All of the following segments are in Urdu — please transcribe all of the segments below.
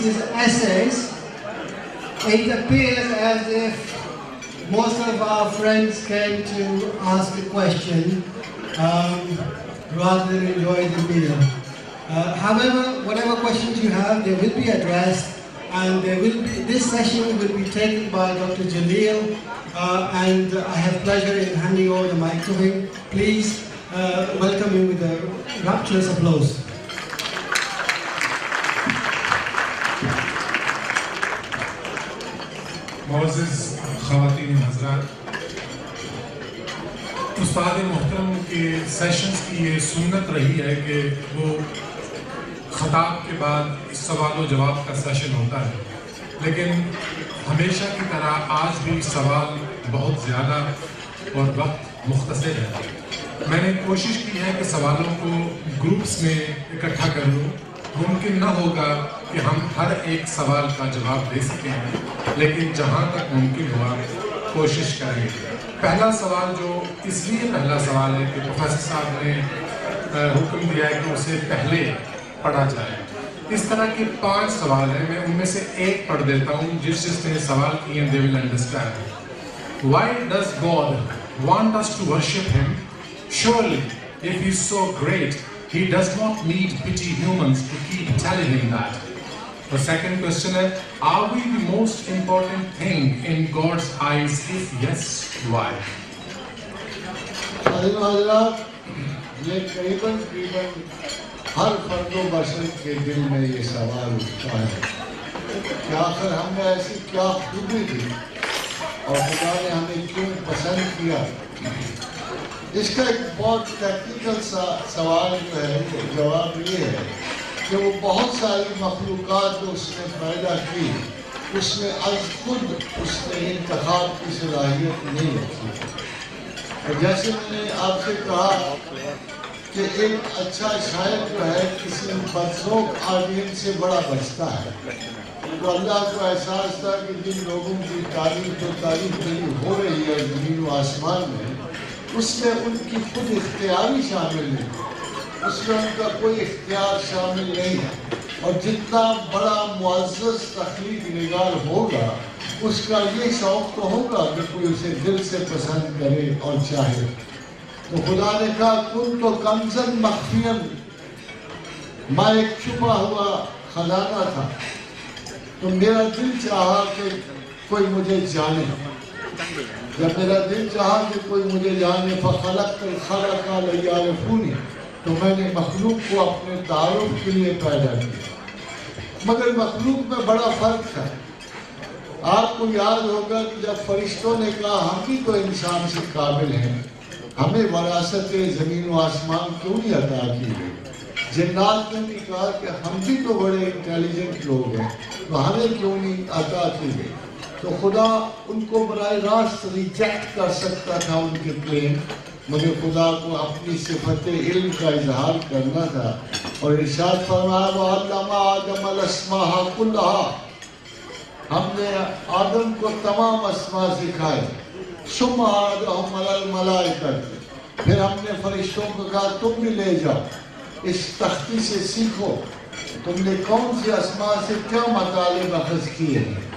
his essays, it appears as if most of our friends came to ask a question rather than enjoy the meal. However, whatever questions you have, they will be addressed, and this session will be taken by Dr. Jaleel, and I have pleasure in handing over the mic to him. Please welcome him with a rapturous applause. معزز خواتین حضرات، استاد محترم کے سیشنز کی یہ سنت رہی ہے کہ وہ خطاب کے بعد سوال و جواب کا سیشن ہوتا ہے، لیکن ہمیشہ کی طرح آج بھی سوال بہت زیادہ اور وقت مختصر ہے۔ میں نے کوشش کی ہے کہ سوالوں کو گروپس میں اکٹھا کر لوں۔ ممکن نہ ہوگا کہ ہم ہر ایک سوال کا جواب دے سکیں، لیکن جہاں تک ممکن ہوا کوشش کریں گے۔ پہلا سوال جو اس لیے پہلا سوال ہے کہ پروفیسر صاحب نے حکم دیا ہے کہ اسے پہلے پڑھا جائے۔ اس طرح کے 5 سوال ہیں، میں ان میں سے ایک پڑھ دیتا ہوں جس نے سوال کیے ہیں، they will understand. Why does God want us to worship Him? Surely, if He is so great, He does not need petty humans to keep telling Him that. The second question is, are we the most important thing in God's eyes? If yes, why? حضرات، یہ قریباً ہر فرد و بشر کے دل میں یہ سوال اٹھتا ہے کہ آخر ہم نے ایسی کیا خوبی دی اور خدا نے ہمیں کیوں پسند کیا۔ اس کا ایک بہت ٹیکنیکل سوال جو ہے، جواب یہ ہے کہ وہ بہت ساری مخلوقات جو اس نے پیدا کی، اس میں از خود اس نے انتخاب کی صلاحیت نہیں رکھی۔ اور جیسے میں نے آپ سے کہا کہ ایک اچھا شاعر جو ہے کسی بدذوق آڈینس سے بڑا بچتا ہے، تو اللہ کو احساس تھا کہ جن لوگوں کی تعریف میری ہو رہی ہے زمین و آسمان میں، اس میں ان کی خود اختیاری شامل نہیں، اس میں ان کا کوئی اختیار شامل نہیں ہے۔ اور جتنا بڑا معزز تخلیق نگار ہوگا، اس کا یہ شوق تو ہوگا کہ کوئی اسے دل سے پسند کرے اور چاہے۔ تو خدا نے کہا کن تو کنزن مخفین، میں ایک چھپا ہوا خزانہ تھا، تو میرا دل چاہا کہ کوئی مجھے جانے۔ جب میرا دل چاہا کہ کوئی مجھے جانے، فَخَلَقْتَ الْخَلَقَ لِيَعْرِفُونِ، تو میں نے مخلوق کو اپنے تعارف کے لیے پیدا کیا۔ مگر مخلوق میں بڑا فرق ہے۔ آپ کو یاد ہوگا کہ جب فرشتوں نے کہا ہم بھی تو انسان سے قابل ہیں، ہمیں وراثت زمین و آسمان کیوں نہیں عطا کی گئی؟ جنات نے بھی کہا کہ ہم بھی تو بڑے انٹیلیجنٹ لوگ ہیں، تو ہمیں کیوں نہیں عطا کی گئی؟ تو خدا ان کو براہ راست ریجیکٹ کر سکتا تھا ان کے کلیم، مگر خدا کو اپنی صفت علم کا اظہار کرنا تھا، اور ارشاد فرمایا وَعَلَّمَ آدَمَ الْأَسْمَاءَ كُلَّهَا، ہم نے آدم کو تمام اسماء سکھائے۔ ثُمَّ عَرَضَهُمْ عَلَى الْمَلَائِكَةِ، پھر ہم نے فرشتوں کو کہا تم بھی لے جاؤ، اس تختی سے سیکھو تم نے کون سی اسماء سے کیا مطالب اخذ کیے ہیں۔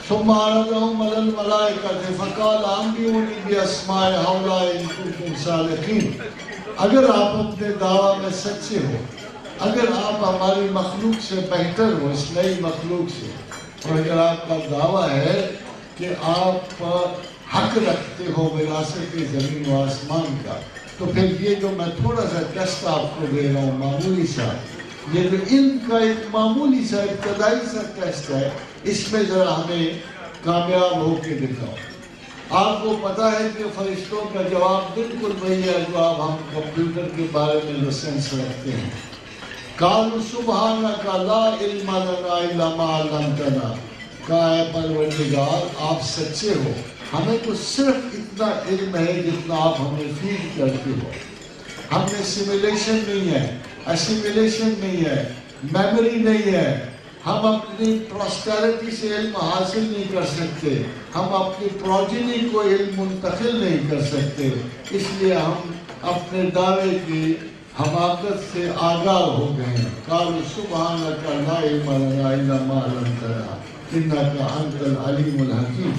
ثم عرضهم على الملائكة فقال انبئوني باسماء هؤلاء ان كنتم صادقين، اگر آپ اپنے دعویٰ میں سچے ہو، اگر آپ ہماری مخلوق سے بہتر ہو، اس نئی مخلوق سے، اور اگر آپ کا دعویٰ ہے کہ آپ حق رکھتے ہو وراثت زمین و آسمان کا، تو پھر یہ جو میں تھوڑا سا ٹیسٹ آپ کو دے رہا ہوں، معمولی سا، یہ جو علم کا ایک معمولی سا ابتدائی سا ٹیسٹ ہے، اس میں ذرا ہمیں کامیاب ہو کے دکھاؤ۔ آپ کو پتا ہے کہ فرشتوں کا جواب بالکل وہی ہے جو آپ ہم کمپیوٹر کے بارے میں لائسنس رکھتے ہیں۔ قالوا سبحانک لا علم لنا الا ما علمتنا، کہا اے پروردگار آپ سچے ہو، ہمیں تو صرف اتنا علم ہے جتنا آپ ہمیں فیڈ کرتے ہو۔ ہم میں سیمولیشن نہیں ہے، اسیمولیشن نہیں ہے، میموری نہیں ہے، ہم اپنی پروسٹیرٹی سے علم حاصل نہیں کر سکتے، ہم اپنی پروجینی کو علم منتقل نہیں کر سکتے، اس لیے ہم اپنے دعوے کی حماقت سے آگاہ ہو گئے ہیں. قالوا سبحانک لا علم لنا الا ما علمتنا انک انت العلیم الحکیم.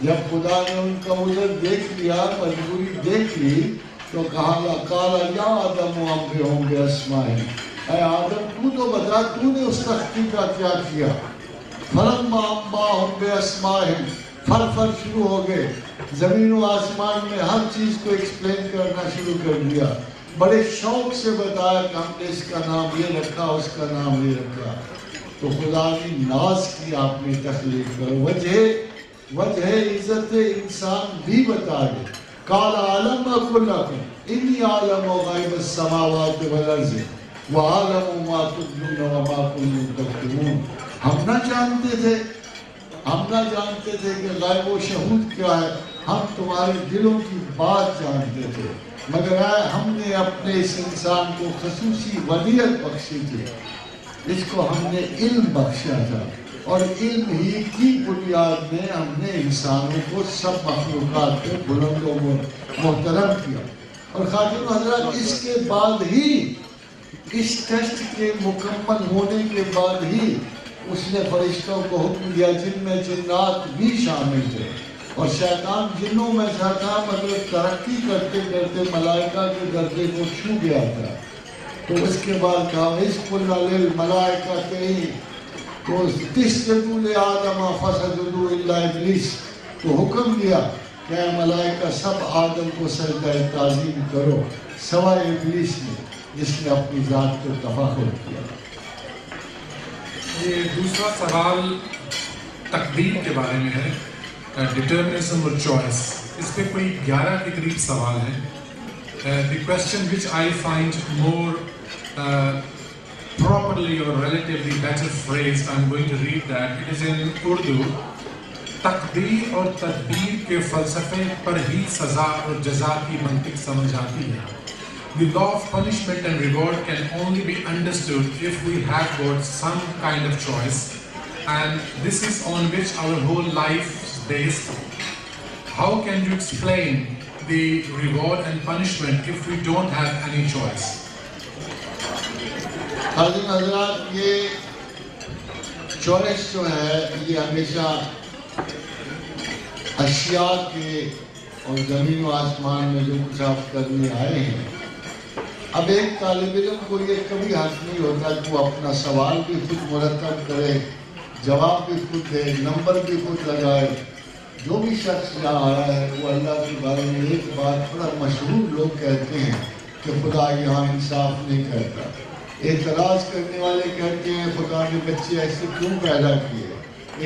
جب خدا نے ان کا عذر دیکھ لیا, مجبوری دیکھ لی, تو کہا قال یا آدم انبئہم باسمائہم, اے آدم تو بتا تو نے اس تختی کا کیا کیا. فلما انبأہم باسمائہم, فر شروع ہو گئے, زمین و آسمان میں ہر چیز کو ایکسپلین کرنا شروع کر دیا. بڑے شوق سے بتایا کہ ہم نے اس کا نام یہ رکھا, اس کا نام یہ رکھا. تو خدا نے ناز کی اپنی تخلیق پر. وجہ عزت انسان بھی بتا دے. قال عالم اقول لکم انی عالم غیب السماوات والارض وعالم ما تبدون وما کنتم تکتمون. ہم نہ جانتے تھے کہ غیب و شہود کیا ہے, ہم تمہارے دلوں کی بات جانتے تھے, مگر ہم نے اپنے اس انسان کو خصوصی ولیت بخشی تھی, اس کو ہم نے علم بخشا تھا, اور علم ہی کی بنیاد میں ہم نے انسانوں کو سب مخلوقات پہ بلند و محترم کیا. اور خاتون حضرات, اس کے بعد ہی, اس ٹیسٹ کے مکمل ہونے کے بعد ہی اس نے فرشتوں کو حکم دیا, جن میں جنات بھی شامل تھے, اور شیطان جنوں میں تھا, مگر ترقی کرتے کرتے ملائکہ کے درجے کو چھو گیا تھا. تو اس کے بعد کہا اذ قلنا للملائکۃ تو اسجدوا لآدم فسجدوا الا ابلیس. تو حکم دیا کہ اے ملائکہ سب آدم کو سجدہ تعظیم کرو سوائے ابلیس نے, جس نے اپنی ذات کو تفاخر کیا. یہ دوسرا سوال تقدیر کے بارے میں ہے, ڈٹرمنزم اور چوائس. اس پہ کوئی 11 کے قریب سوال ہے. The question which I find more properly or relatively better phrased, I'm going to read that. It is in Urdu. تقدیر اور تدبیر کے فلسفے پر ہی سزا اور جزا کی منطق سمجھ آتی ہے. The law of punishment and reward can only be understood if we have got some kind of choice, and this is on which our whole life is based. How can you explain the reward and punishment if we don't have any choice? حضرات, یہ چوائس جو ہے یہ ہمیشہ اشیاء کے اور زمین و آسمان میں جو کچھ آپ کرنے آئے ہیں. اب ایک طالب علم کو یہ کبھی حق نہیں ہوتا کہ وہ اپنا سوال بھی خود مرتب کرے, جواب بھی خود دے, نمبر بھی خود لگائے. جو بھی شخص یہاں آیا ہے وہ اللہ کے بارے میں ایک بات بڑا مشہور لوگ کہتے ہیں کہ خدا یہاں انصاف نہیں کرتا. اعتراض کرنے والے کہتے ہیں خدا نے بچے ایسے کیوں پیدا کیے.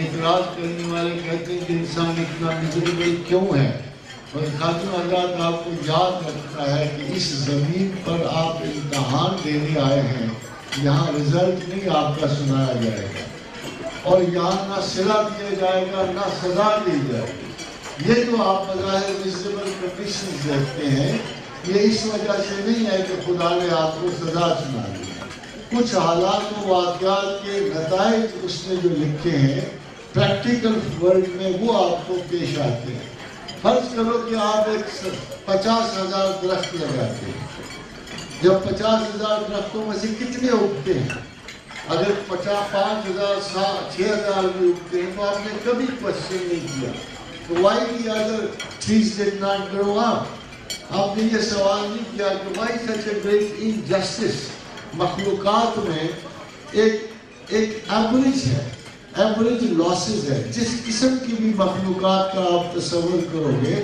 اعتراض کرنے والے کہتے ہیں کہ انسان اتنا مزریبل کیوں ہے. اور خاتون حضرات, آپ کو یاد رکھنا ہے کہ اس زمین پر آپ امتحان دینے آئے ہیں. یہاں رزلٹ نہیں آپ کا سنایا جائے گا, اور یہاں نہ صلہ دیا جائے گا نہ سزا دی جائے گی. یہ جو آپ بظاہر ویزیبل کنڈیشنز دیکھتے ہیں, یہ اس وجہ سے نہیں ہے کہ خدا نے آپ کو سزا سنا دی. کچھ حالات و واقعات کے نتائج اس نے جو لکھے ہیں پریکٹیکل ورلڈ میں, وہ آپ کو پیش آتے ہیں. فرض کرو کہ آپ ایک 50,000 درخت لگاتے ہیں. جب 50,000 درختوں میں سے کتنے اگتے ہیں؟ اگر 5,000 6,000 بھی اگتے ہیں تو آپ نے کبھی کوشچن نہیں کیا کہ why the other trees did not grow up. آپ نے یہ سوال نہیں کیا کہ why such a great injustice. مخلوقات میں ایک ایوریج ہے, ایوریج لاسز ہے. جس قسم کی بھی مخلوقات کا آپ تصور کرو گے,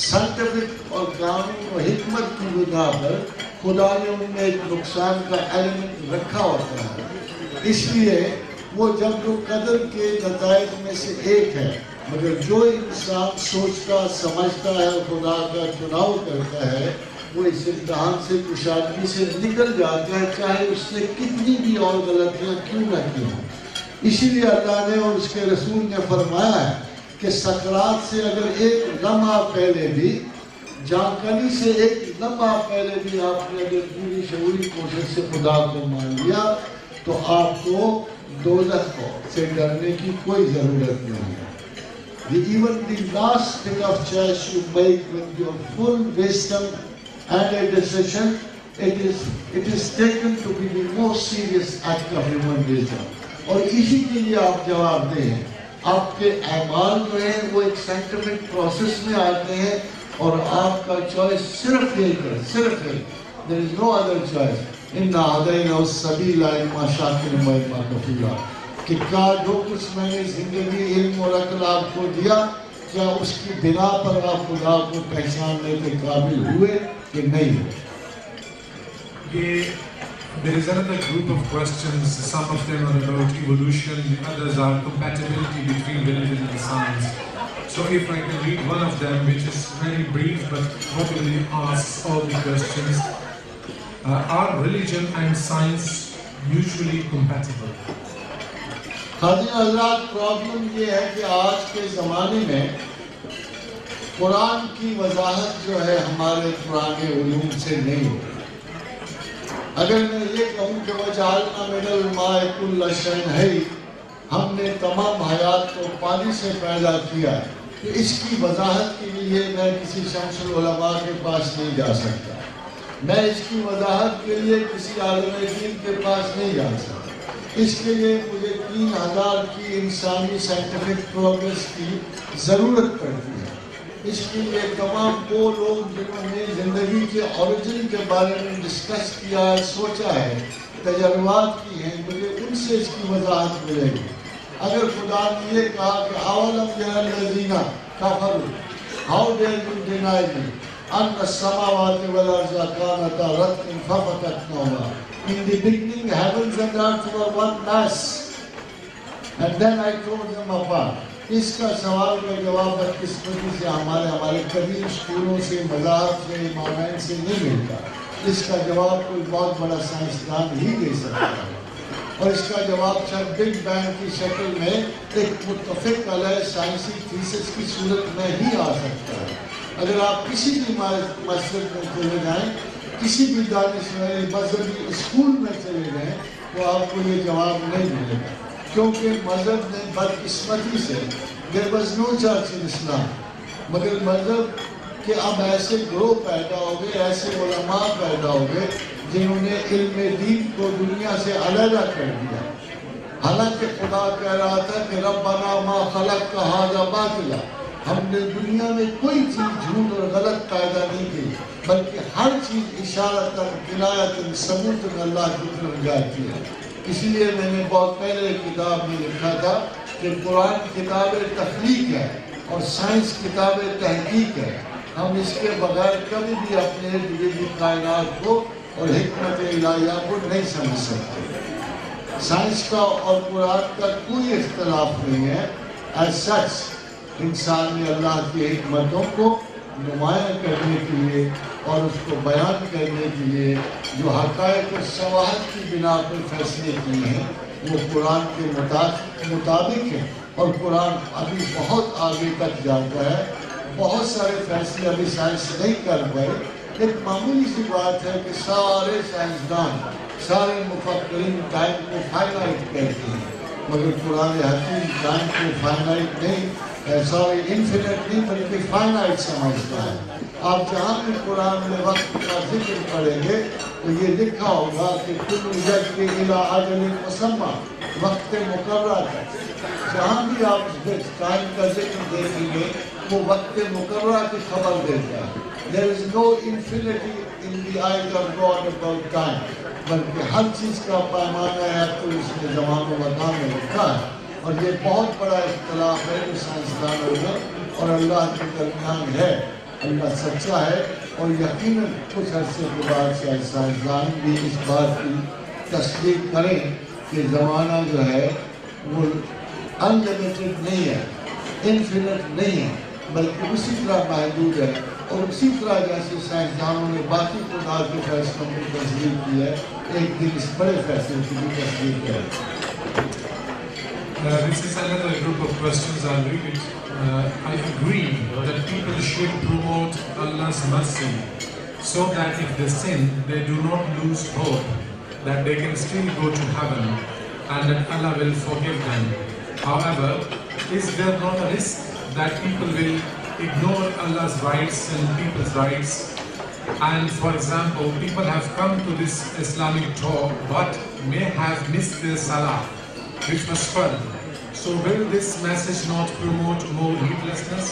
سائنٹیفک اور قانون و حکمت کی بنا پر خدا نے ان میں ایک نقصان کا ایلیمنٹ رکھا ہوتا ہے. اس لیے وہ جب جو قدر کے نتائج میں سے ایک ہے, مگر جو انسان سوچتا سمجھتا ہے خدا کا چناؤ کرتا ہے وہ اس امتحان سے کشادگی سے نکل جاتا ہے, چاہے اس نے کتنی بھی اور غلطیاں کیوں نہ کی ہوں. اسی لیے اللہ نے اور اس کے رسول نے فرمایا ہے کہ سکرات سے اگر ایک لمحہ پہلے بھی, جانکاری سے ایک لمحہ پہلے بھی آپ نے اگر پوری شعوری کوشش سے خدا کو مان لیا تو آپ کو دوزخ سے ڈرنے کی کوئی ضرورت نہیں ہے. Even the last bit of choice you make with your full wisdom and a decision it is taken to be the most serious act of humanism. اور اسی کے لیے آپ جواب دیں ہیں. آپ کے اعمال جو ہیں وہ ایک سائنٹیفک پروسیس میں آتے ہیں اور آپ کا چوائس صرف ایک ہے, صرف ایک. There is no other choice. اِنَّا هَدَيْنَاهُ السَّبِيلَ إِمَّا شَاكِرٍ وَإِمَّا كَفُورًا. کہ کیا جو کچھ میں نے زندگی علم اور عقل آپ کو دیا, کیا اس کی بنا پر آپ خدا کو پہچاننے کے قابل ہوئے کہ نہیں ہوئے. There is another group of questions. Some of them are about evolution, the others are compatibility between religion and science. So if I can read one of them, which is very brief but probably asks all the questions. Are religion and science mutually compatible? حاضر حضرات, پرابلم یہ ہے کہ آج کے زمانے میں قرآن کی وضاحت جو ہے ہمارے پرانے علوم سے نہیں ہوتی. اگر میں یہ کہوں کہ وَجَعَلْنَا مِنَ الْمَاءِ كُلَّ شَيْءٍ حَيٍّ, ہم نے تمام حیات کو پانی سے پیدا کیا ہے, تو اس کی وضاحت کے لیے میں کسی شمس العلماء کے پاس نہیں جا سکتا. میں اس کی وضاحت کے لیے کسی عالم دین کے پاس نہیں جا سکتا. اس کے لیے مجھے 3000 کی انسانی سائنٹیفک پروگریس کی ضرورت پڑتی ہے. اس کے لیے تمام وہ لوگ جنہوں نے زندگی کے اوریجن کے بارے میں ڈسکس کیا ہے, سوچا ہے, تجربات کی ہیں, مجھے ان سے اس کی وضاحت ملے گی. اگر خدا نے یہ کہا کہ اولم یری الذین کفروا how dare you deny me ان السماوات والارض کانتا رتقا ففتقناهما. In the beginning heavens and earth were one mass and then I tore them apart. اس کا سوال کا جواب بدقسمتی سے ہمارے قدیم اسکولوں سے, مذاہب سے, امامین سے نہیں ملتا. اس کا جواب کوئی بہت بڑا سائنسدان ہی دے سکتا ہے, اور اس کا جواب شاید بگ بینگ کی شکل میں ایک متفق علیہ سائنسی تھیسس کی صورت میں ہی آ سکتا ہے. اگر آپ کسی بھی مسجد میں چلے جائیں, کسی بھی دانشوری مذہبی اسکول میں چلے جائیں, تو آپ کو یہ جواب نہیں ملے گا, کیونکہ مذہب نے بدقسمتی سے there was no church in Islam. مگر مذہب کے اب ایسے گروہ پیدا ہو گئے, ایسے علماء پیدا ہو گئے جنہوں نے علم دین کو دنیا سے علیحدہ کر دیا. حالانکہ خدا کہہ رہا تھا کہ ربنا ما خلقت ھذا باطلا, ہم نے دنیا میں کوئی چیز جھوٹ اور غلط پیدا نہیں کی, بلکہ ہر چیز اشارتاً کنایتاً ثبوتاً اللہ کی طرف جاتی ہے. اسی لیے میں نے بہت پہلے کتاب میں لکھا تھا کہ قرآن کتاب تخلیق ہے اور سائنس کتاب تحقیق ہے. ہم اس کے بغیر کبھی بھی اپنے ارد گرد کائنات کو اور حکمت الہیہ کو نہیں سمجھ سکتے. سائنس کا اور قرآن کا کوئی اختلاف نہیں ہے. ایز سچ انسان نے اللہ کی حکمتوں کو نمایاں کرنے کے لیے اور اس کو بیان کرنے کے لیے جو حقائق اور شواہد کی بنا پر فیصلے کیے ہیں وہ قرآن کے مطابق ہیں, اور قرآن ابھی بہت آگے تک جاتا ہے. بہت سارے فیصلے ابھی سائنس نہیں کر پائے. ایک معمولی سی بات ہے کہ سارے سائنسدان, سارے مفکرین ٹائم کو فائنائٹ کہتے ہیں, مگر قرآن حکیم ٹائم کو فائنائٹ نہیں, انفینٹ نہیں بلکہ فائنائٹ سمجھتا ہے. آپ جہاں بھی قرآن میں وقت کا ذکر پڑھیں گے تو یہ لکھا ہوگا کہ کل یجری الی اجل مسمى, وقت مقررہ ہے. جہاں بھی آپ ٹائم کا ذکر دیکھیں گے وہ وقت مقررہ کی خبر دیتا ہے. There is no infinity in the eyes of God about time, بلکہ ہر چیز کا پیمانہ ہے تو اس نے زمان و مکان میں لکھا ہے. اور یہ بہت بڑا اختلاف ہے جو سائنسدانوں میں اور اللہ کے درمیان ہے. اللہ سچا ہے اور یقیناً کچھ عرصے کے بعد سائنسدان بھی اس بات کی تصدیق کریں کہ زمانہ جو ہے وہ انلمیٹڈ نہیں ہے, انفینٹ نہیں ہے, بلکہ اسی طرح محدود ہے. اور اسی طرح جیسے سائنسدانوں نے باقی خدا کے فیصلوں کی تصدیق کی ہے, ایک دن اس بڑے فیصلے کی بھی تصدیق ہے. This is another group of questions I'll read it. I agree that people should promote Allah's mercy so that if they sin, they do not lose hope that they can still go to heaven and that Allah will forgive them. However, is there not a risk that people will ignore Allah's rights and people's rights And for example, people have come to this Islamic talk but may have missed their salah, which was fun. So will this message not promote more heedlessness?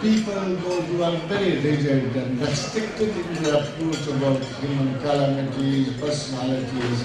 people who are very rigid and restricted in their approach about human calamities, personalities,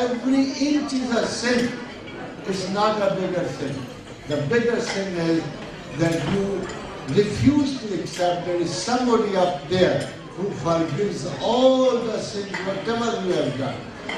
every inch is a sin, it's not a bigger sin. The bigger sin is that you refuse to accept there is somebody up there who forgives all the sins, whatever you have done.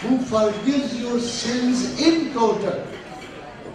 who forgives your sins in total,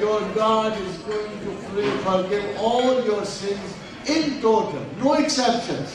your God is going to forgive all your sins in total, no exceptions।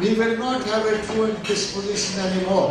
We will not have a truant disposition anymore।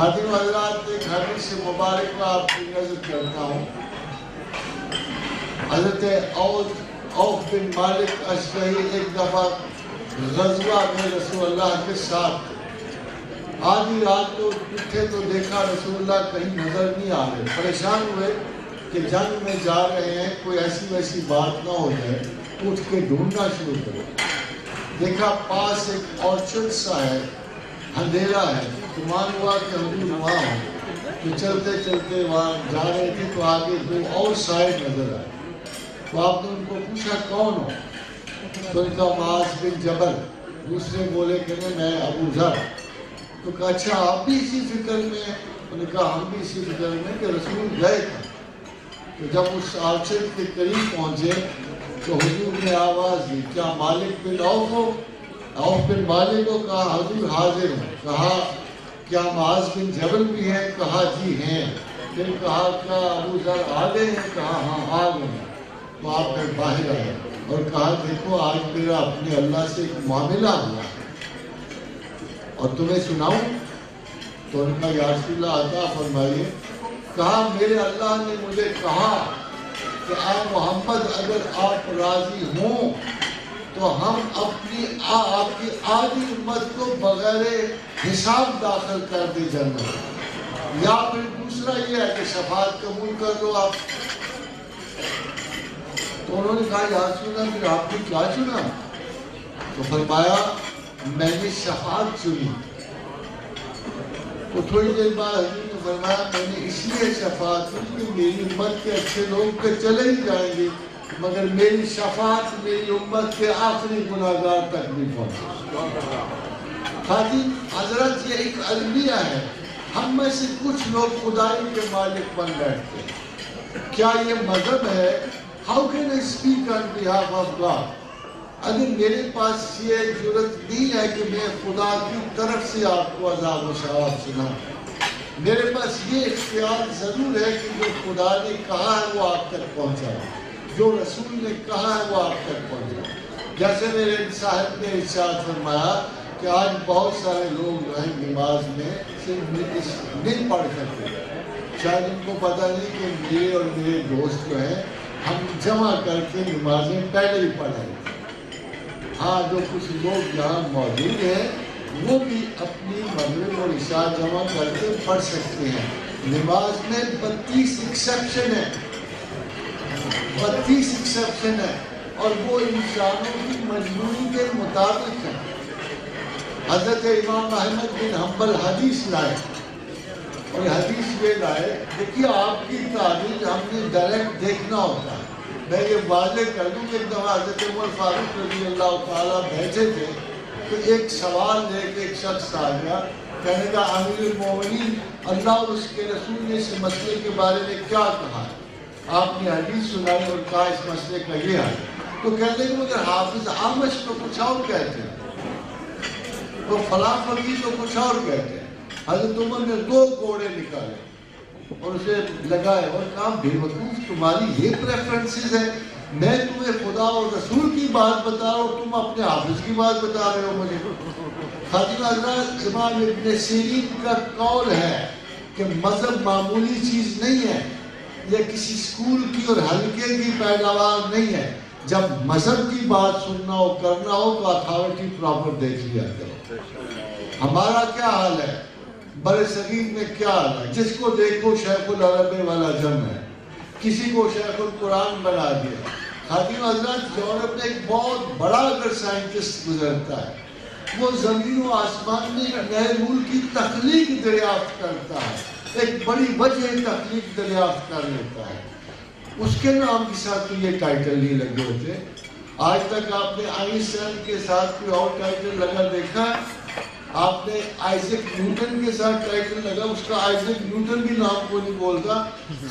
خادم حضرات ایک حدیث مبارک کا آپ کی نظر کرتا ہوں. حضرت عوف بن مالک اشجعی ایک دفعہ غزوہ میں رسول اللہ کے ساتھ آدھی رات کو اٹھے تو دیکھا رسول اللہ کہیں نظر نہیں آ رہے. پریشان ہوئے کہ جنگ میں جا رہے ہیں, کوئی ایسی ویسی بات نہ ہو جائے. اٹھ کے ڈھونڈنا شروع کرے. دیکھا پاس ایک آرچرڈ سا ہے, اندھیرا ہے. گمان ہوا کہ حضور وہاں ہو. تو چلتے چلتے وہاں جا رہے تھے تو آگے دو اور سائڈ نظر آئے. تو آپ نے ان کو پوچھا کون ہو؟ تو ان کا معاذ بن جبل. دوسرے بولے کہ میں ابو ذر. تو کہا اچھا آپ بھی اسی فکر میں ہیں؟ انہوں نے کہا ہم بھی اسی فکر میں کہ رسول گئے تھے. تو جب اس آرچرڈ کے قریب پہنچے تو حضور نے آواز دی, کیا مالک بن عوف ہو؟ عوف بن مالک کو کہا حضور حاضر ہوں. کہا کیا معاذ بن جبل بھی ہیں؟ کہا جی ہیں. پھر کہا کیا ابو ذر آ گئے ہیں؟ کہا ہاں آ گئے ہیں. تو آپ نے باہر آئے اور کہا دیکھو آج میرا اپنے اللہ سے ایک معاملہ ہوا اور تمہیں سناؤں؟ تو ان کا یا رسول اللہ عطا فرمائیے. کہا میرے اللہ نے مجھے کہا کہ اے محمد اگر آپ راضی ہوں تو ہم اپنی آپ کی آدھی امت کو بغیر حساب داخل کر دے جنت. یا پھر دوسرا یہ ہے کہ شفاعت قبول کر لو آپ. تو انہوں نے کہا یا رسول اللہ پھر آپ نے کیا چنا؟ تو فرمایا میں نے شفاعت چنی. تو تھوڑی دیر بعد حضور نے فرمایا میں نے اس لیے شفاعت چنی کہ میری امت کے اچھے لوگ تو چلے ہی جائیں گے مگر میری شفاعت میری امت کے آخری گناہگار تک بھی پہنچے. خادم حضرت یہ ایک المیہ ہے. ہم میں سے کچھ لوگ خدائی کے مالک بن بیٹھتے ہیں. کیا یہ مذہب ہے؟ How can I speak on behalf of God? اگر میرے پاس یہ جرت نہیں ہے کہ میں خدا کی طرف سے آپ کو عذاب و ثواب سناؤں. میرے پاس یہ اختیار ضرور ہے کہ جو خدا نے کہا ہے وہ آپ تک پہنچا, جو رسول نے کہا ہے وہ آپ تک پہنچا. جیسے میرے صاحب نے ارشاد فرمایا کہ آج بہت سارے لوگ جو ہیں نماز میں صرف نہیں پڑھ سکتے. شاید ان کو پتہ نہیں کہ میرے اور میرے دوست جو ہیں ہم جمع کر کے نمازیں پہلے ہی پڑھیں. ہاں جو کچھ لوگ یہاں موجود ہیں وہ بھی اپنی مغرب اور عشاء جمع کر کے پڑھ سکتے ہیں. نماز میں 32 ایکسیپشن ہے, 32 ایکسیپشن ہے اور وہ انسانوں کی مجبوری کے مطابق ہے. حضرت امام احمد بن حنبل حدیث لائے اور حدیث یہ لائے, دیکھیے آپ کی تعلیم ہم نے ڈائریکٹ دیکھنا ہوتا ہے. میں یہ واضح کر دوں کہ ایک دفعہ حضرت عمر فاروق رضی اللہ تعالیٰ بیٹھے تھے تو ایک سوال لے کے ایک شخص آ گیا, کہنے کا امیر المومنین اللہ اور اس کے رسول نے اس مسئلے کے بارے میں کیا کہا؟ آپ نے حدیث سنائی اور کہا اس مسئلے کا یہ ہے. تو کہتے ہیں مگر حافظ اعمش تو کچھ اور کہتے ہیں, تو فلاں فقیہ تو کچھ اور کہتے ہیں. حضرت عمر نے 2 کوڑے نکالے اور اسے لگائے اور کہا بے وقوف تمہاری یہ پریفرنسز ہے, میں تمہیں خدا اور رسول کی بات بتا رہا ہوں, تم اپنے حافظ کی بات بتا رہے ہو مجھے. خادم حضرات امام ابن سیرین کا قول ہے کہ مذہب معمولی چیز نہیں ہے, یہ کسی اسکول کی اور حلقے کی پیداوار نہیں ہے. جب مذہب کی بات سننا ہو کرنا ہو تو اتھارٹی پراپر دیکھ لیا کرو. ہمارا کیا حال ہے برے صغیر میں, کیا حال ہے؟ جس کو دیکھو شیخ العرب والا جم ہے, کسی کو شیخ القرآن بنا دیا. خادم حضرات یورپ میں ایک بہت بڑا اگر سائنٹسٹ گزرتا ہے وہ زمین و آسمان میں ایک نئے رول کی تخلیق دریافت کرتا ہے, ایک بڑی وجہ تخلیق دریافت کر لیتا ہے. اس کے نام کے ساتھ تو یہ ٹائٹل نہیں لگے ہوتے. آج تک آپ نے آئنسٹائن کے ساتھ کوئی اور ٹائٹل لگا دیکھا ہے؟ آپ نے آئزک نیوٹن کے ساتھ ٹائٹل لگا, اس کا آئزک نیوٹن بھی نام کو نہیں بولتا,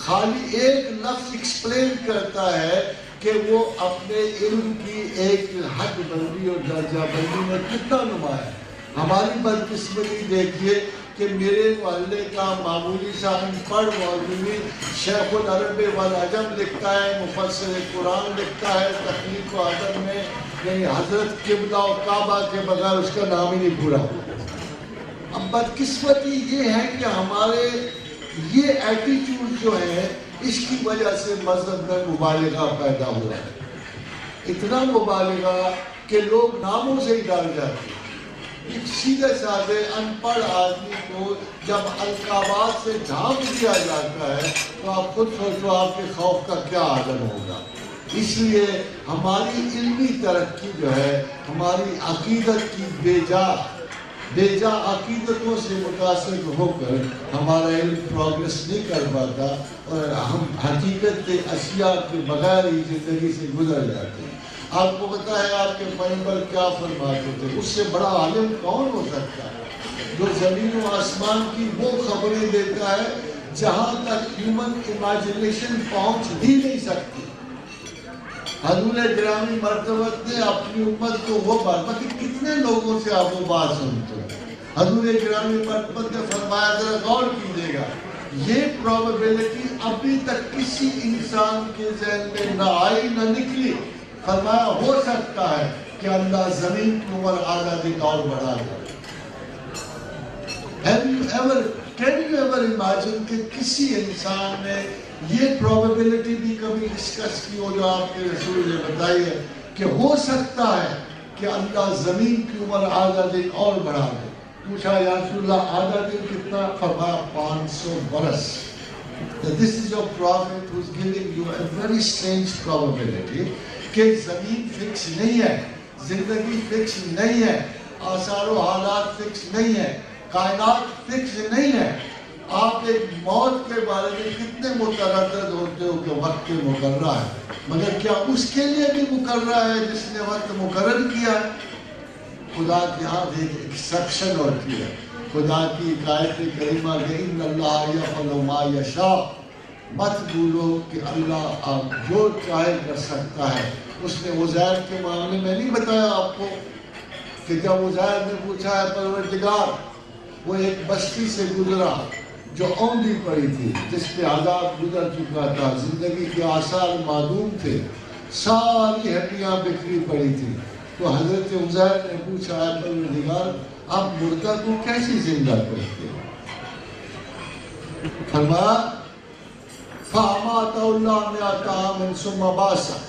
خالی ایک لفظ ایکسپلین کرتا ہے کہ وہ اپنے علم کی ایک حد بندی اور درجہ بندی میں کتنا نما ہے. ہماری بدقسمتی دیکھیے کہ میرے والدے کا معمولی سا ان پڑھ مولوی شیخ العرب والعجم لکھتا ہے, مفسر قرآن لکھتا ہے, تخلیق و ادب میں یعنی حضرت قبلہ و کعبہ کے بغیر اس کا نام ہی نہیں پورا. اب بدقسمتی یہ ہے کہ ہمارے یہ ایٹیٹیوڈ جو ہے اس کی وجہ سے مذہب میں مبالغہ پیدا ہوا ہے. اتنا مبالغہ کہ لوگ ناموں سے ہی ڈر جاتے ہیں. ایک سیدھے سادے ان پڑھ آدمی کو جب القابات سے ڈھانپ دیا جاتا ہے تو آپ خود سوچو آپ کے خوف کا کیا عالم ہوگا. اس لیے ہماری علمی ترقی جو ہے ہماری عقیدت کی بے جا عقیدتوں سے متاثر ہو کر ہمارا علم پروگریس نہیں کر پاتا اور ہم حقیقت اشیاء کے بغیر ہی زندگی سے گزر جاتے ہیں. آپ کو پتا ہے آپ کے پیغمبر کیا فرماتے تھے؟ اس سے بڑا عالم کون ہو سکتا ہے جو زمین و آسمان کی وہ خبریں دیتا ہے جہاں تک ہیومن امیجنیشن پہنچ بھی نہیں سکتی. حضور گرامی مرتبت نے اپنی امت کو وہ بات باقی کتنے لوگوں سے آپ وہ بات سنتے ہیں. حضور گرامی مرتبت نے فرمایا ذرا غور کیجیے گا یہ پروبیبلٹی ابھی تک کسی انسان کے ذہن میں نہ آئی نہ نکلی. فرمایا ہو سکتا ہے کہ اللہ زمین کی عمر آدھا دن اور بڑھا دے. Can you ever imagine کہ کسی انسان نے یہ پروبیبلٹی بھی کبھی ڈسکس کی ہو جو آپ کے رسول نے بتائی ہے کہ ہو سکتا ہے کہ اللہ زمین کی عمر آدھا دن اور بڑھا دے. پوچھا یا رسول اللہ آدھا دن کتنا؟ فرمایا 500 برس. This is your prophet who is giving you a very strange probability کہ زمین فکس نہیں ہے, زندگی فکس نہیں ہے, آثار و حالات فکس نہیں ہے, کائنات فکس نہیں ہے. آپ ایک موت کے بارے میں کتنے متردد ہوتے ہو کہ وقت مقررہ ہے, مگر کیا اس کے لیے بھی مقررہ ہے جس نے وقت مقرر کیا ہے؟ خدا کے ہاں ایک ایکسیپشن ہوتی ہے. خدا کی آیت کریمہ کہ ان اللہ یفعل ما یشاء. مت بھولو کہ اللہ آپ جو چاہے کر سکتا ہے. اس نے عزیر کے معاملے میں نہیں بتایا آپ کو کہ جب عزیر نے پوچھا ہے پروردگار, وہ ایک بستی سے گزرا جو اوندھی پڑی تھی, جس پہ عذاب گزر چکا تھا, زندگی کے آثار معدوم تھے, ساری ہڈیاں بکھری پڑی تھی. تو حضرت عزیر نے پوچھا ہے پروردگار آپ مردہ کو کیسے زندہ کرتے ہیں؟ فرمایا فَأَمَاتَهُ اللَّهُ مِائَةَ عَامٍ ثُمَّ بَعَثَهُ.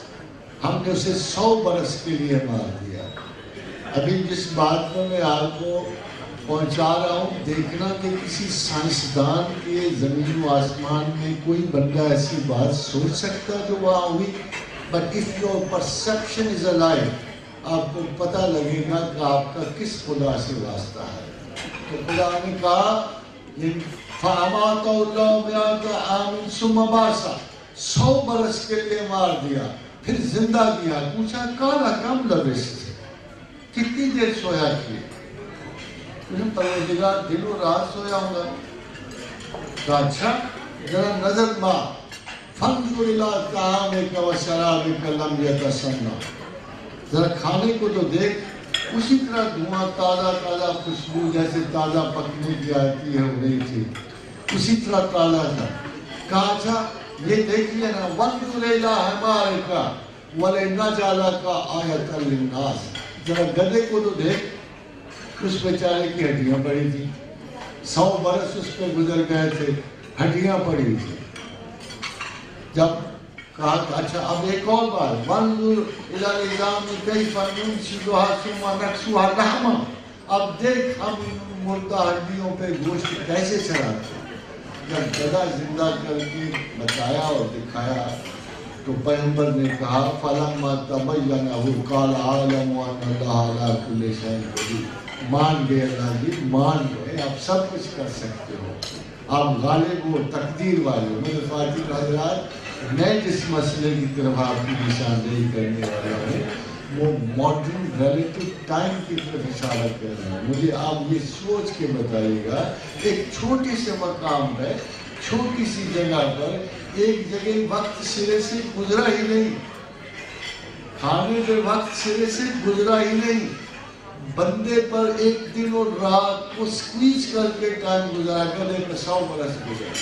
ہم نے اسے 100 برس کے لیے مار دیا. ابھی جس بات کو میں آپ کو پہنچا رہا ہوں, دیکھنا کہ کسی سائنسدان کے زمین و آسمان میں کوئی بندہ ایسی بات سوچ سکتا جو وہاں ہوئی. But if your perception is alive, آپ کو پتہ لگے گا کہ آپ کا کس خدا سے واسطہ ہے. تو خدا نے کہا فَأَمَاتَهُ اللَّهُ مِائَةَ عَامٍ ثُمَّ بَعَثَهُ. 100 برس کے لیے مار دیا, پھر زندہ کیا. پوچھا کالا کم لبثت, کتنی دیر سویا کیے؟ پروردگار دن و رات سویا ہوں گا. کہا اچھا ذرا نظر مار فانظر الی طعامک و شرابک لم یتسنہ. ذرا کھانے کو تو دیکھ, اسی طرح دھواں تازہ تازہ خوشبو جیسے تازہ پکنے کی آتی ہے ہو رہی تھی, اسی طرح تازہ تھا. کہا اچھا یہ دیکھ لینا وانظر الی حمارک ولنجعلک آیۃ للناس. ذرا گدھے کو تو دیکھ, اس بیچارے کی ہڈیاں پڑی تھی, 100 برس اس پہ گزر گئے تھے, ہڈیاں پڑی تھی. جب کہا کہ اچھا اب ایک اور بات وانظر الی العظام کیف ننشزها ثم نکسوها لحما. اب دیکھ ہم مردہ ہڈیوں پہ گوشت کیسے چڑھاتے ہیں. جب گدھا زندہ کر کے بتایا اور دکھایا تو پیغمبر نے کہا فلما تبینہ قال اعلم ان اللہ علی کل شیء قدیر. مان گئے اللہ جی, مان گئے, آپ سب کچھ کر سکتے ہو, آپ غالب ہو, تقدیر والے ہو. میرے فاتح حضرات, میں جس مسئلے کی طرف آپ کی نشاندہی کرنے والا ہوں وہ ماڈرن ریلیٹو ٹائم کی طرف اشارہ کر رہا ہے. مجھے آپ یہ سوچ کے بتائیے گا ایک چھوٹے سے مقام پہ, چھوٹی سی جگہ پر, ایک جگہ وقت سرے سے گزرا ہی نہیں, کھانے پہ وقت سرے سے گزرا ہی نہیں, بندے پر ایک دن اور رات کو سکویز کر کے ٹائم گزارا کرنے پر 100 برس گزرا.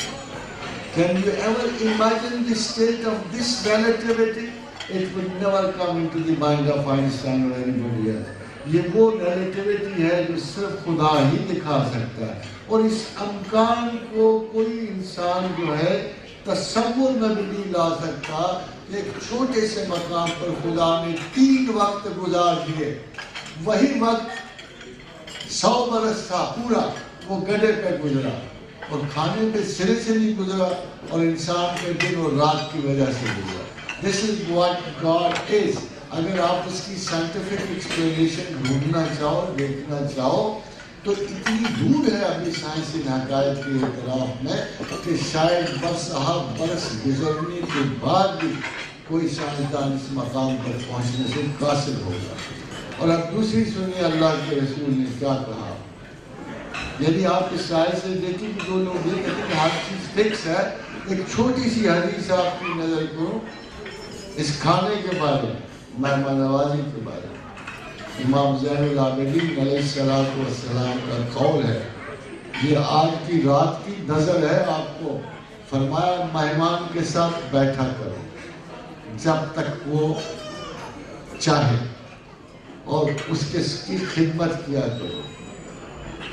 Can you ever imagine the state of this relativity? It would never come into the mind of Einstein or anybody else. یہ وہ ریلیٹیوٹی ہے جو صرف خدا ہی دکھا سکتا ہے، اور اس امکان کو کوئی انسان جو ہے تصور میں بھی نہیں لا سکتا کہ ایک چھوٹے سے مقام پر خدا نے 3 وقت گزار دیے. وہی وقت 100 برس تھا پورا، وہ گدھے پہ گزرا، اور کھانے پہ سرے سے نہیں گزرا، اور انسان کے دن اور رات کی وجہ سے گزرا. This is what God is. اگر آپ اس کی سائنٹیفک ایکسپلینیشن ڈھونڈنا چاہو، دیکھنا چاہو، تو اتنی دور ہے ابھی سائنسی حقائق کے اعتراف میں کہ شاید برسہا برس گزرنے کے بعد بھی کوئی سائنسدان اس مقام پر پہنچنے سے قاصر ہوگا. اور اب دوسری سنیے اللہ کے رسول نے کیا کہا. یعنی آپ اس سائے سے دیکھیں کہ 2 لوگ یہ کہتے ہیں ہر چیز فکس ہے. ایک چھوٹی سی حدیث آپ کی نظر کو اس کھانے کے بارے میں، مہمان نوازی کے بارے میں. امام زین العابدین علیہ السلام کا قول ہے، یہ آج کی رات کی نظر ہے آپ کو. فرمایا مہمان کے ساتھ بیٹھا کرو جب تک وہ چاہے، اور اس کی خدمت کیا کرو،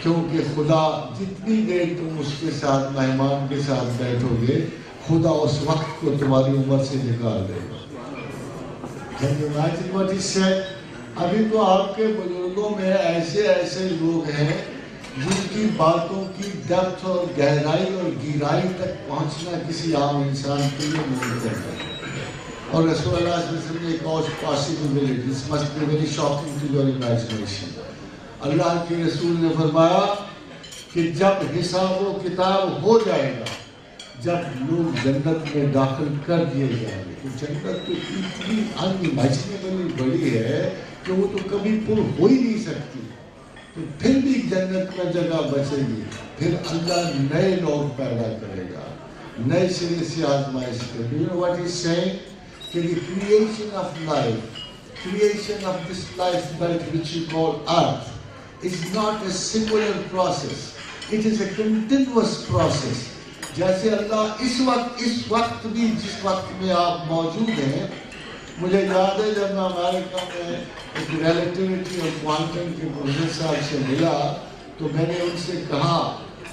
کیونکہ خدا جتنی دیر تم اس کے ساتھ مہمان کے ساتھ بیٹھو گے، خدا اس وقت کو تمہاری عمر سے نکال دے گا. Can you imagine what he said? ابھی تو آپ کے بزرگوں میں ایسے لوگ ہیں جن کی باتوں کی ڈیپتھ اور گہرائی اور گہرائی تک پہنچنا کسی عام انسان کے لیے ممکن ہے. اور رسول اللہ صلی اللہ علیہ وسلم نے ایک اور possibility, this must be very shocking to your imagination. اللہ کے رسول نے فرمایا کہ جب حساب و کتاب ہو جائے گا، جب لوگ جنت میں داخل کر دیے جائیں گے، تو جنت تو اتنی انیمیجنیبلی بڑی ہے کہ وہ تو کبھی پر ہو ہی نہیں سکتی. تو پھر بھی جنت میں جگہ بچے گی. پھر اللہ نئے لوگ پیدا کرے گا، نئے سرے سے آزمائش کرے. Do you know what he's saying? کہ the creation of life, creation of this life belt which you call earth, is not a singular process. It is a continuous process. جیسے اللہ اس وقت بھی جس وقت میں آپ موجود ہیں. مجھے یاد ہے جب میں امریکہ میں ایک ریلیٹیوٹی اور کوانٹم کے پروفیسر صاحب سے ملا، تو میں نے ان سے کہا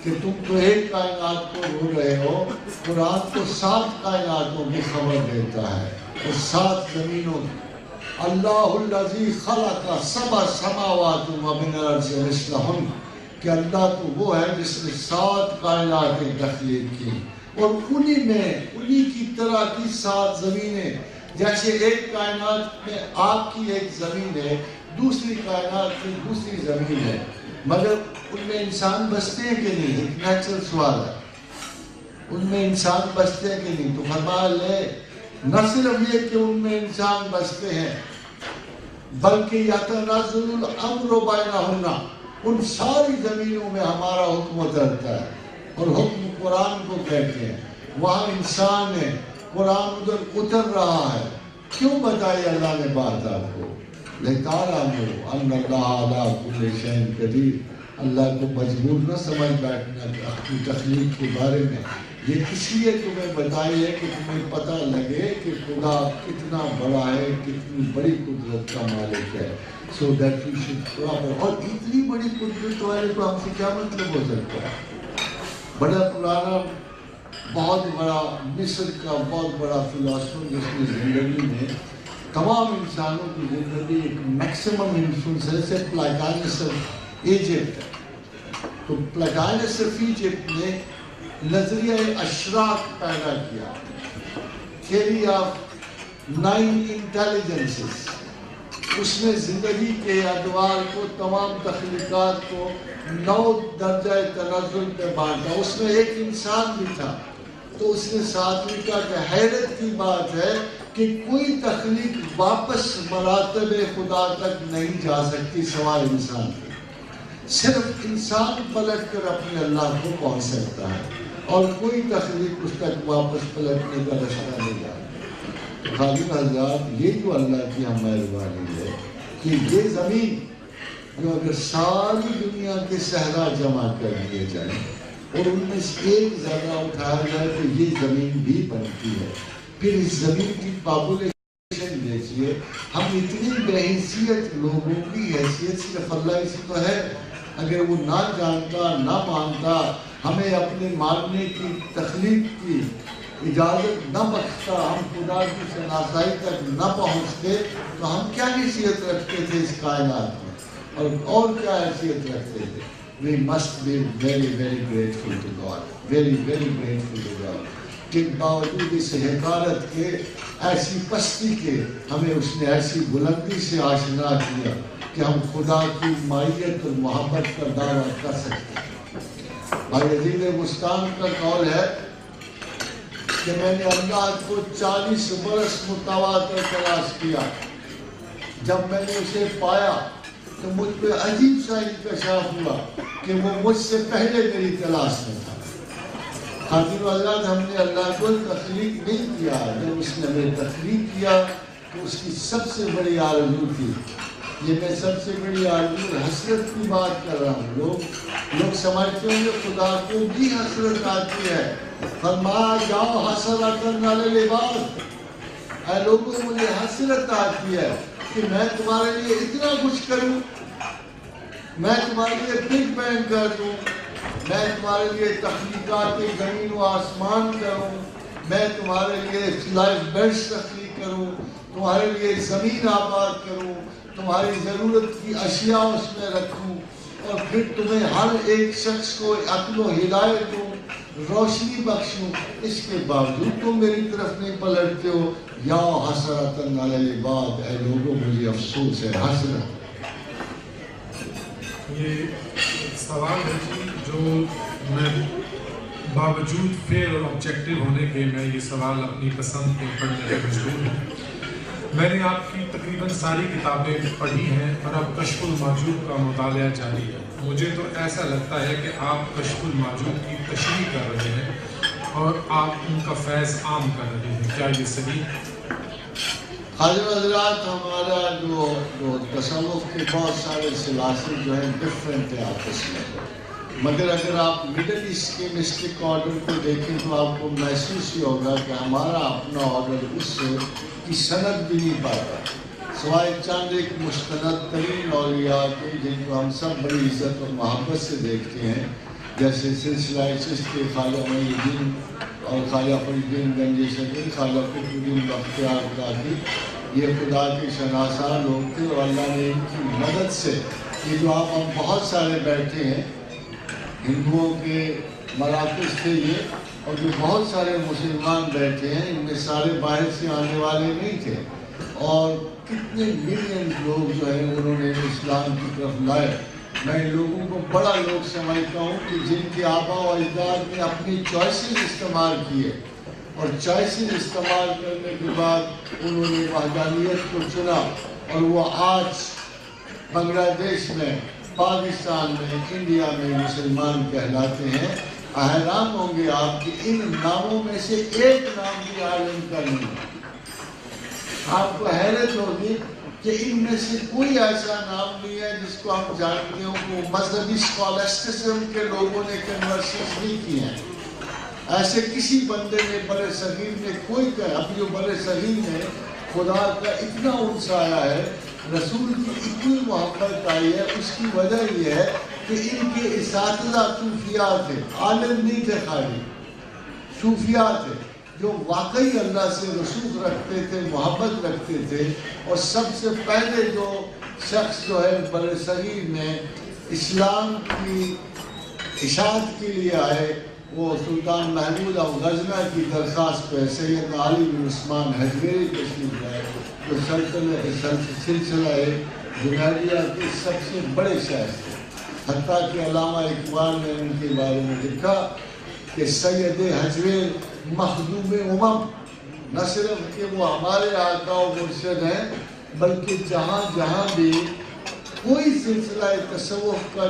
کہ تم تو ایک کائنات کو ڈھونڈ رہے ہو، قرآن تو 7 کائناتوں کی خبر دیتا ہے، اور 7 زمینوں. اللہ الذی خلق 7 سماوات ومن الارض مثلہن، کہ اللہ تو وہ ہے جس نے 7 کائناتیں تخلیق کی، اور انہی کی طرح کی 7 زمینیں. جیسے ایک کائنات میں آپ کی ایک زمین ہے، دوسری کائنات میں دوسری زمین ہے، مگر ان میں انسان بستے ہیں کہ نہیں؟ ایک نیچرل سوال ہے، ان میں انسان بستے ہیں کہ نہیں؟ تو فرمایا لے نہ صرف یہ کہ ان میں انسان بستے ہیں، بلکہ یتنزل الامر بینہن، ان ساری زمینوں میں ہمارا حکم اترتا ہے، اور حکم قرآن کو کہتے ہیں. وہاں انسان ہے، قرآن ادھر اتر رہا ہے. کیوں بتائی اللہ نے بات آپ کو؟ لِتَعْلَمُوا أَنَّ اللَّهَ عَلَىٰ كُلِّ شَيْءٍ قَدِيرٌ. اللہ کو مجبور نہ سمجھ بیٹھنا اپنی تخلیق کے بارے میں. یہ اس لیے تمہیں بتائی ہے کہ تمہیں پتہ لگے کہ خدا کتنا بڑا ہے، کتنی بڑی قدرت کا مالک ہے. So that you should proper. اور اتنی بڑی قدرت والے کو ہم سے کیا مطلب ہو سکتا ہے؟ بڑا پرانا بہت بڑا مصر کا بہت بڑا فلاسفر جس کی زندگی میں تمام انسانوں کی زندگی ایک میکسیمم انفلوئنس ہے، سے پلاٹینس آف ایجپٹ. تو پلاٹینس آف ایجپٹ نے نظریہ اشراق پیدا کیا، تھیوری آف 9 انٹیلیجنسز. اس نے زندگی کے ادوار کو، تمام تخلیقات کو 9 درجہ تنزل پہ بانٹا. اس میں ایک انسان بھی تھا. تو اس نے ساتھ میں کہا کہ حیرت کی بات ہے کہ کوئی تخلیق واپس مراتب خدا تک نہیں جا سکتی سوائے انسان کے. صرف انسان پلٹ کر اپنے اللہ کو پہنچ سکتا ہے، اور کوئی تخلیق اس تک واپس پلٹنے کا رشتہ نہیں جاتا. خالق حضرات، یہ جو اللہ کی مہربانی ہے کہ یہ زمین جو اگر ساری دنیا کے صحرا جمع کر دیے جائیں اور ان میں سے ایک ذرہ اٹھایا جائے تو یہ زمین بھی بنتی ہے. پھر اس زمین کی پاپولیشن دیکھ سوچئے ہم اتنی بے حیثیت لوگوں کی حیثیت صرف اللہ ہی سے تو ہے. اگر وہ نہ جانتا نہ مانتا ہمیں اپنے ماننے کی تخلیق کی اجازت نہ بخشتا ہم خدا کی شناسائی تک نہ پہنچتے تو ہم کیا حیثیت رکھتے تھے اس کائنات میں اور کیا حیثیت رکھتے تھے. We must be very very grateful to God, very very grateful to God. کہ باوجود اس حقارت کے ایسی پستی کے ہمیں اس نے ایسی بلندی سے آشنا کیا کہ ہم خدا کی مائیت اور محبت کا دعویٰ کر سکتے ہیں. بھائی عزیز بستان کا قول ہے کہ میں نے اللہ کو 40 برس متواتر تلاش کیا. جب میں نے اسے پایا تو مجھ پہ عجیب سا انکشاف ہوا کہ وہ مجھ سے پہلے میری تلاش میں تھا. خاطر اللہ ہم نے اللہ کو تخلیق نہیں کیا. جب اس نے ہمیں تخلیق کیا تو اس کی سب سے بڑی آرزو تھی. یہ میں سب سے بڑی آرزو حسرت کی بات کر رہا ہوں. لوگ سمجھتے ہیں کہ خدا کو بھی حسرت آتی ہے. فرمایا جاؤ حسرتن علی العباد. اے لوگوں مجھے حسرت آتی ہے کہ میں تمہارے لیے اتنا کچھ کروں, میں تمہارے لیے بگ بینگ کر دوں, میں تمہارے لیے تخلیقات زمین و آسمان کروں, میں تمہارے لیے لائف بیڈس تخلیق کروں, تمہارے لیے زمین آباد کروں, تمہاری ضرورت کی اشیاء اس میں رکھوں اور پھر تمہیں ہر ایک شخص کو عقل و ہدایت دوں, روشنی بخشوں. اس کے باوجود تم میری طرف نہیں پلٹتے ہو. یا حسرتن علی العباد. اے لوگوں مجھے افسوس ہے, حسرت. یہ سوال ہے جو میں باوجود فیئر اور آبجیکٹیو ہونے کے میں یہ سوال اپنی پسند کے پڑھنے میں مجبور ہوں. میں نے آپ کی تقریباً ساری کتابیں پڑھی ہیں اور اب کشف المحجوب کا مطالعہ جاری ہے. مجھے تو ایسا لگتا ہے کہ آپ کشف المحجوب کی تشریح کر رہے ہیں اور آپ ان کا فیض عام کر رہے ہیں. کیا یہ صحیح؟ حاضر حضرات, ہمارا جو تصوف کے بہت سارے سلاسل جو ہیں ڈفرینٹ ہے آپس میں, مگر اگر آپ مڈل ایسٹ کے مسٹک آرڈر کو دیکھیں تو آپ کو محسوس ہی ہوگا کہ ہمارا اپنا آرڈر اس کی سند بھی نہیں پاتا سوائے چند ایک مستند ترین اولیاء کے جن کو ہم سب بڑی عزت اور محبت سے دیکھتے ہیں, جیسے سلسلہ چشت کے خواجہ معین الدین اور خواجہ فرید الدین گنج شکر, خواجہ قطب الدین بختیار کاکی. یہ خدا کے شناسا لوگ تھے اور اللہ نے ان کی مدد سے یہ جو آپ ہم بہت سارے بیٹھے ہیں ہندوؤں کے مراکز تھے یہ, اور جو بہت سارے مسلمان بیٹھے ہیں ان میں سارے باہر سے آنے والے نہیں تھے, اور کتنے ملین لوگ جو ہیں انہوں نے اسلام کی طرف لائے. میں ان لوگوں کو بڑا لوگ سمجھتا ہوں کہ جن کے آبا و اجداد نے اپنی چوائسز استعمال کیے اور چوائسز استعمال کرنے کے بعد انہوں نے وحدانیت کو چنا, اور وہ آج بنگلہ دیش میں, پاکستان میں, انڈیا میں مسلمان کہلاتے ہیں. حیران ہوں گے آپ کہ ان ناموں میں سے ایک نام بھی عالم کا نہیں. آپ کو حیرت ہوگی کہ ان میں سے کوئی ایسا نام نہیں ہے جس کو ہم جانتے ہوں کہ مذہبی اسکالسٹزم کے لوگوں نے کنورشنز نہیں کی ہیں. ایسے کسی بندے نے بر صغیر میں کوئی کہا, اب جو بر صغیر میں خدا کا اتنا انس آیا ہے, رسول کی اتنی محبت آئی ہے, اس کی وجہ یہ ہے کہ ان کے اساتذہ صوفیاء تھے, عالم نہیں تھے, خالی صوفیاء تھے جو واقعی اللہ سے رسوخ رکھتے تھے, محبت رکھتے تھے. اور سب سے پہلے جو شخص جو ہے بر صغیر میں اسلام کی اشاعت کے لیے آئے وہ سلطان محمود اب غزنہ کی درخواست پہ سید علی بن عثمان حجویری تشریف لائے, جو سلسلہ جنیدیہ کے سب سے بڑے شاعر تھے. حتیٰ کہ علامہ اقبال نے ان کے بارے میں لکھا کہ سید حجویر مخدوم امم, نہ صرف کہ وہ ہمارے آقا و مرشد ہیں بلکہ جہاں جہاں بھی کوئی سلسلہ تصوف کا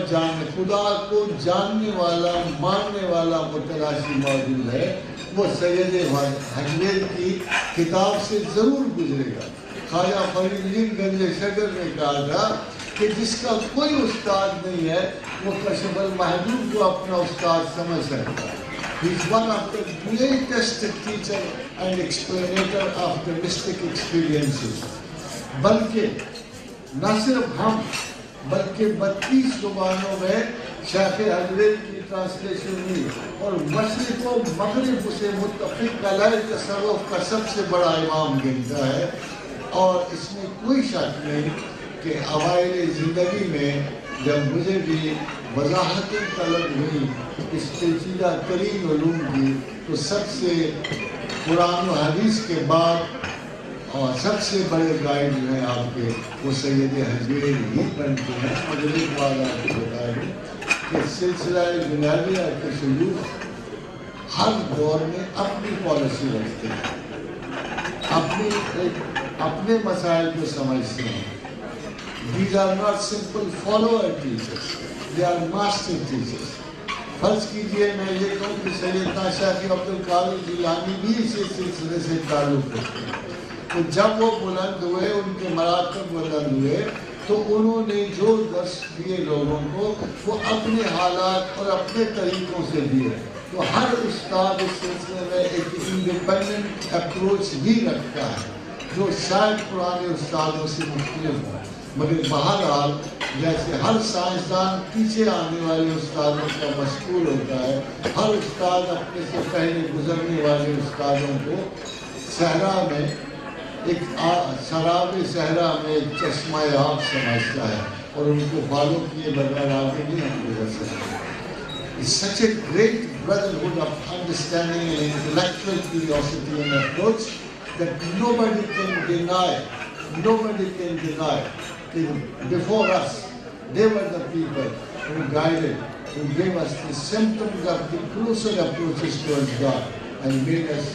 خدا کو جاننے والا, ماننے والا متلاشی موجود ہے, وہ سید حجویر کی کتاب سے ضرور گزرے گا. خواجہ فرید الدین گنج شکر نے کہا تھا کہ جس کا کوئی استاد نہیں ہے وہ کشف المحجوب کو اپنا استاد سمجھ سکتا ہے. He is one of the greatest teacher and explainer of the mystic experiences. بلکہ نہ صرف ہم بلکہ 32 زبانوں میں شیخ حضرت کی ٹرانسلیشن ہوئی اور مشرق و مغرب اسے متفق علیہ تصوف کا سب سے بڑا امام گنتا ہے. اور اس میں کوئی شک نہیں کہ اوائل زندگی میں جب مجھے بھی وضاحتیں طلب ہوئی اس پیچیدہ ترین علوم کی تو سب سے قرآن و حدیث کے بعد اور سب سے بڑے گائیڈ جو ہیں آپ کے وہ سید حضیر ہی بنتے ہیں. مگر ایک بات آپ کو بتا دوں کہ سلسلہ جنیدیہ کے شیوخ ہر دور میں اپنی پالیسی رکھتے ہیں, اپنے مسائل کو سمجھتے ہیں. These are not simple follower teachers, they are master teachers. فرض کیجئے میں یہ کہوں کہ سیدنا شیخ عبد القادر جیلانی بھی اسی سلسلے سے تعلق رکھتے ہیں. تو جب وہ بلند ہوئے, ان کے مراتب بلند ہوئے, تو انہوں نے جو درس دیے لوگوں کو وہ اپنے حالات اور اپنے طریقوں سے دیے. تو ہر استاد اس سلسلے میں ایک انڈیپینڈنٹ اپروچ بھی رکھتا ہے جو شاید پرانے استادوں سے مختلف ہو. مگر بہرحال جیسے ہر سائنسدان پیچھے آنے والے استادوں کا مشغول ہوتا ہے, ہر استاد اپنے سے پہلے گزرنے والے استادوں کو صحرا میں ایک شراب صحرا میں ایک چشمہ آب سمجھتا ہے اور ان کو فالو کیے بغیر آگے نہیں ہم گزر سکتے. It's such a great brotherhood of understanding and intellectual curiosity and approach that nobody can deny. Before us, they were the people who guided, who gave us the symptoms of the closer approaches towards God and made us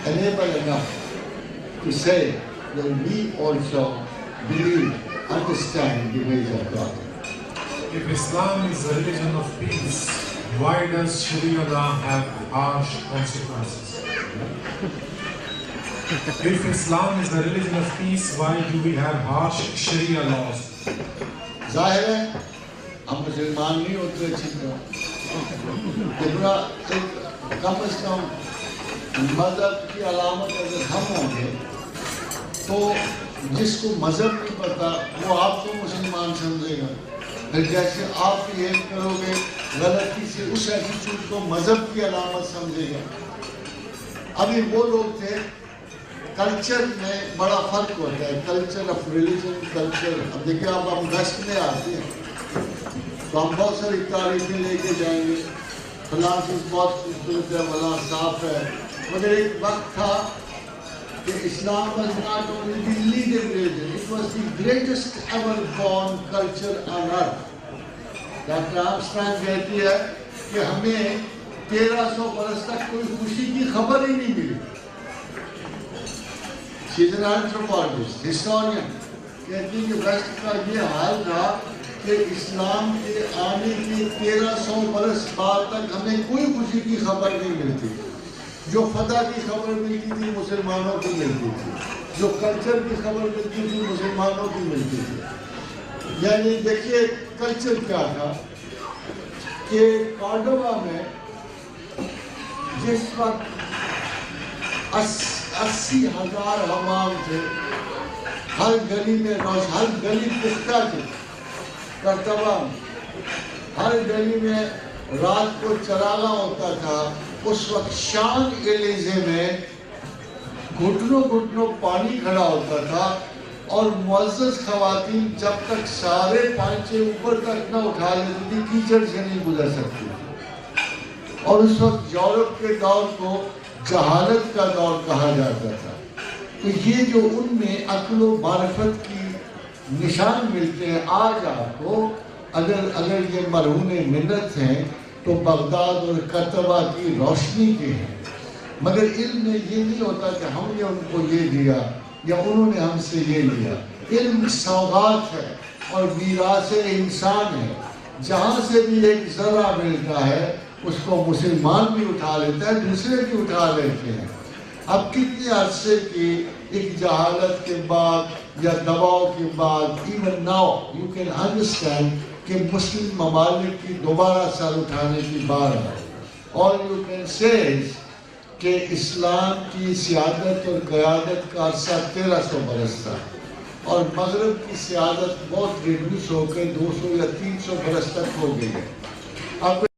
enable enough to say that we also believe, understand the ways of God. If Islam is a religion of peace, why does Sharia law have harsh consequences? If Islam is the religion of peace, why do we have harsh Sharia laws? ظاہر ہے ہم مسلمان نہیں ہوتے اچھی طرح. کم از کم مذہب کی علامت اگر ہم ہوں گے تو جس کو مذہب نہیں پتا وہ آپ کو مسلمان سمجھے گا. پھر جیسے آپ یہ کرو گے غلطی سے اس ایٹیٹیوڈ کو مذہب کی علامت سمجھے گا. ابھی وہ لوگ تھے, کلچر میں بڑا فرق ہوتا ہے, کلچر آف ریلیجن, کلچر. اب دیکھیں اب ہم دشت میں آتے ہیں تو ہم بہت ساری تعریفیں لے کے جائیں گے, فلاں چیز بہت خوبصورت ہے, فلاں صاف ہے. مگر ایک وقت تھا کہ اسلام was not only the leading religion, it was the greatest ever born culture on earth. Doctor Armstrong کہتی ہے کہ ہمیں 1300 برس تک کوئی خوشی کی خبر ہی نہیں ملی. She is an anthropologist, historian. کہتی ہے کہ ویسٹ کا یہ حال تھا کہ اسلام کے آنے کے 1300 برس بعد تک ہمیں کوئی خوشی کی خبر نہیں ملتی. جو فتح کی خبر ملتی تھی مسلمانوں کی ملتی تھی, جو کلچر کی خبر ملتی تھی مسلمانوں کی ملتی تھی. یعنی دیکھیے کلچر کیا تھا کہ کارڈوبا میں جس وقت 80,000 حمام تھے, ہر گلی میں ہر گلی پختہ تھی. کرتبہ ہر گلی میں رات کو چراغاں ہوتا تھا. اس وقت شان ایلیزے میں گھٹنوں گھٹنوں پانی کھڑا ہوتا تھا اور معزز خواتین جب تک سارے پانچے اوپر تک نہ اٹھا لیتی تھی کیچڑ سے نہیں گزر سکتی. اور اس وقت یورپ کے دور کو جہالت کا دور کہا جاتا تھا. تو یہ جو ان میں عقل و معرفت کی نشان ملتے ہیں آج آپ کو, اگر یہ مرہون منت ہیں تو بغداد اور کرتبہ کی روشنی کے ہیں. مگر علم میں یہ نہیں ہوتا کہ ہم نے ان کو یہ دیا یا انہوں نے ہم سے یہ لیا. علم سوغات ہے اور میراث انسان ہے. جہاں سے بھی ایک ذرہ ملتا ہے اس کو مسلمان بھی اٹھا لیتا ہے, دوسرے بھی اٹھا لیتے ہیں. اب کتنے عرصے کی ایک جہالت کے بعد یا دباؤ کے بعد even now you can understand کہ مسلم ممالک کی دوبارہ سر اٹھانے کی بار ہے. اور یو کین سیز کہ اسلام کی سیادت اور قیادت کا عرصہ 1300 برس تھا اور مغرب کی سیادت بہت ریڈیوس ہو کے 200 یا 300 برس تک ہو گئی ہے. اب